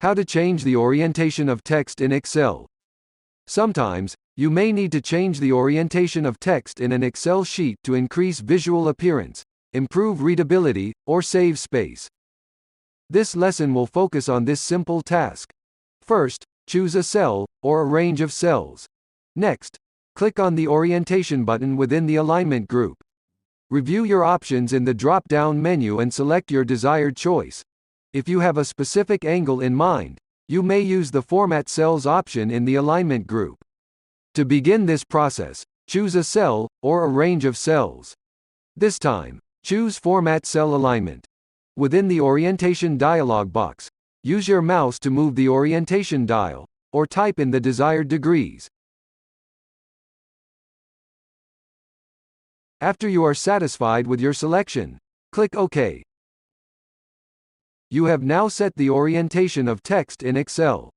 How to change the orientation of text in Excel. Sometimes, you may need to change the orientation of text in an Excel sheet to increase visual appearance, improve readability, or save space. This lesson will focus on this simple task. First, choose a cell, or a range of cells. Next, click on the Orientation button within the Alignment group. Review your options in the drop-down menu and select your desired choice. If you have a specific angle in mind, you may use the Format Cells option in the Alignment group. To begin this process, choose a cell, or a range of cells. This time, choose Format Cell Alignment. Within the Orientation dialog box, use your mouse to move the orientation dial, or type in the desired degrees. After you are satisfied with your selection, click OK. You have now set the orientation of text in Excel.